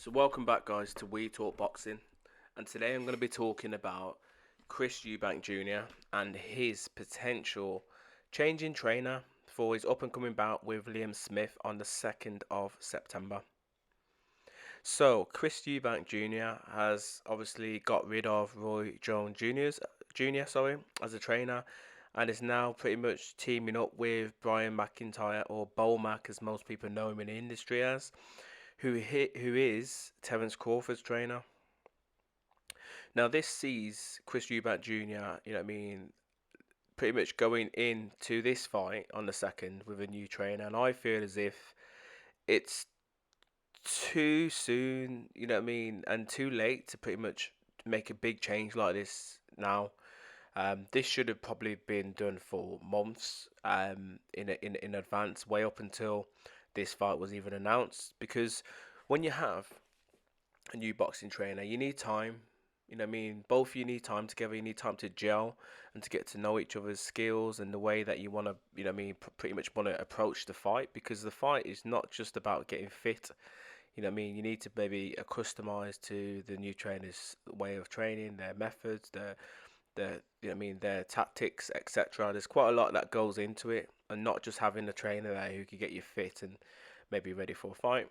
So welcome back guys to We Talk Boxing, and today I'm going to be talking about Chris Eubank Jr. and his potential change in trainer for his up and coming bout with Liam Smith on the 2nd of September. So Chris Eubank Jr. has obviously got rid of Roy Jones Jr. As a trainer, and is now pretty much teaming up with Brian McIntyre, or Bolmac as most people know him in the industry as, who is Terence Crawford's trainer. Now this sees Chris Eubank Jr., pretty much going into this fight on the 2nd with a new trainer, and I feel as if it's too soon, and too late to pretty much make a big change like this now. This should have probably been done for months in advance, way up until this fight was even announced. Because when you have a new boxing trainer, you need time. Both of you need time together. You need time to gel and to get to know each other's skills and the way that you want to, pretty much want to approach the fight. Because the fight is not just about getting fit. You need to maybe customize to the new trainer's way of training, their methods, their tactics, etc. There's quite a lot that goes into it, and not just having a trainer there who can get you fit and maybe ready for a fight.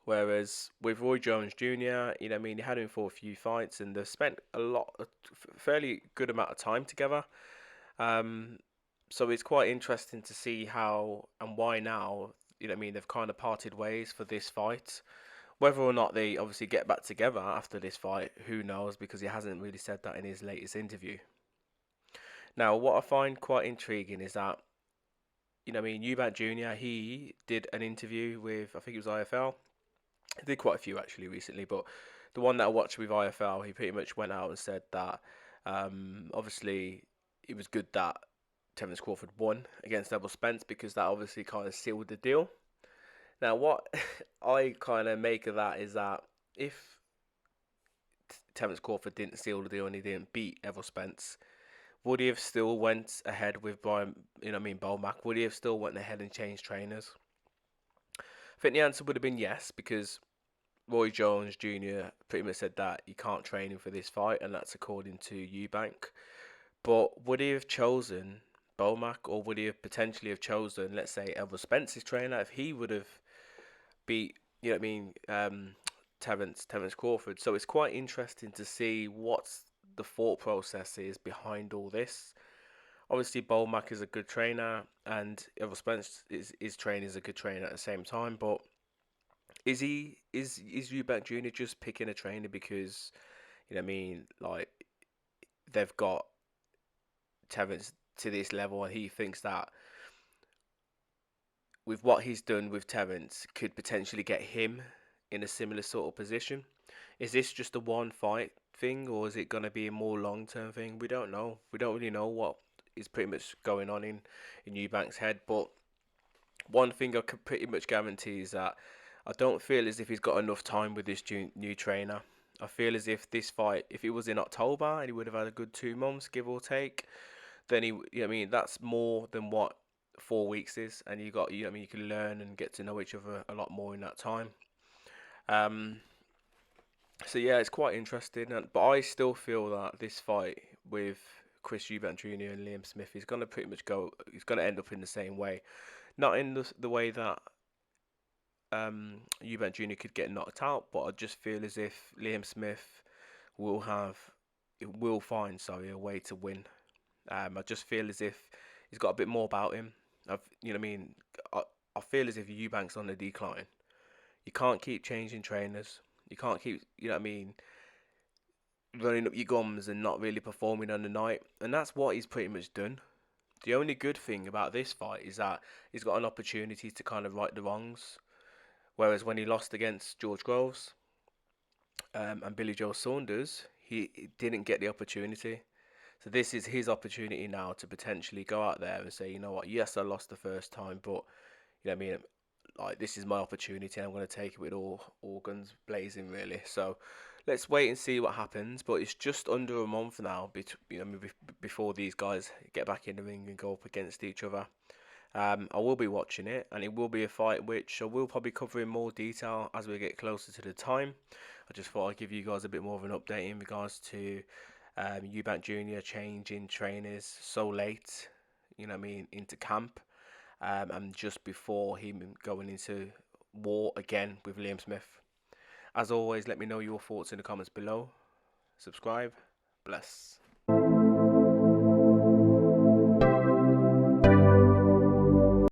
Whereas with Roy Jones Jr., you had him for a few fights, and they've spent a fairly good amount of time together. Um, so it's quite interesting to see how and why now, they've kind of parted ways for this fight. Whether or not they obviously get back together after this fight, who knows, because he hasn't really said that in his latest interview. Now, what I find quite intriguing is that, Eubank Jr., he did an interview with, I think it was IFL. He did quite a few actually recently, but the one that I watched with IFL, he pretty much went out and said that obviously it was good that Terence Crawford won against Errol Spence, because that obviously kind of sealed the deal. Now, what I kind of make of that is that if Terence Crawford didn't seal the deal and he didn't beat Errol Spence, would he have still went ahead with Brian, Bolmac? Would he have still went ahead and changed trainers? I think the answer would have been yes, because Roy Jones Jr. pretty much said that he can't train him for this fight, and that's according to Eubank. But would he have chosen Bolmac, or would he have potentially have chosen, let's say, Errol Spence's trainer if he would have beat, Terence Crawford? So it's quite interesting to see what the thought process is behind all this. Obviously, Bolmac is a good trainer, and Errol Spence is trained as a good trainer at the same time. But is Eubank Jr. just picking a trainer because like they've got Terence to this level, and he thinks that with what he's done with Terence could potentially get him in a similar sort of position? Is this just a one fight thing, or is it going to be a more long term thing? We don't know. We don't really know what is pretty much going on in Eubank's head. But one thing I could pretty much guarantee is that I don't feel as if he's got enough time with this new trainer. I feel as if this fight, if it was in October and he would have had a good 2 months, give or take, then that's more than what 4 weeks is, and you can learn and get to know each other a lot more in that time. Um, so yeah, it's quite interesting, but I still feel that this fight with Chris Eubank Jr. and Liam Smith is gonna pretty much go. It's gonna end up in the same way, not in the way that Eubank Jr. could get knocked out, but I just feel as if Liam Smith will have, will find, a way to win. I just feel as if he's got a bit more about him. I feel as if Eubank's on the decline. You can't keep changing trainers. You can't keep, running up your gums and not really performing on the night. And that's what he's pretty much done. The only good thing about this fight is that he's got an opportunity to kind of right the wrongs. Whereas when he lost against George Groves and Billy Joe Saunders, he didn't get the opportunity. So this is his opportunity now to potentially go out there and say, you know what, yes, I lost the first time, but like, this is my opportunity, and I'm going to take it with all guns blazing, really. So let's wait and see what happens. But it's just under a month now, before these guys get back in the ring and go up against each other. I will be watching it, and it will be a fight which I will probably cover in more detail as we get closer to the time. I just thought I'd give you guys a bit more of an update in regards to Eubank Jr changing trainers so late, you know what I mean, into camp, and just before him going into war again with Liam Smith. As always, let me know your thoughts in the comments below. Subscribe. Bless.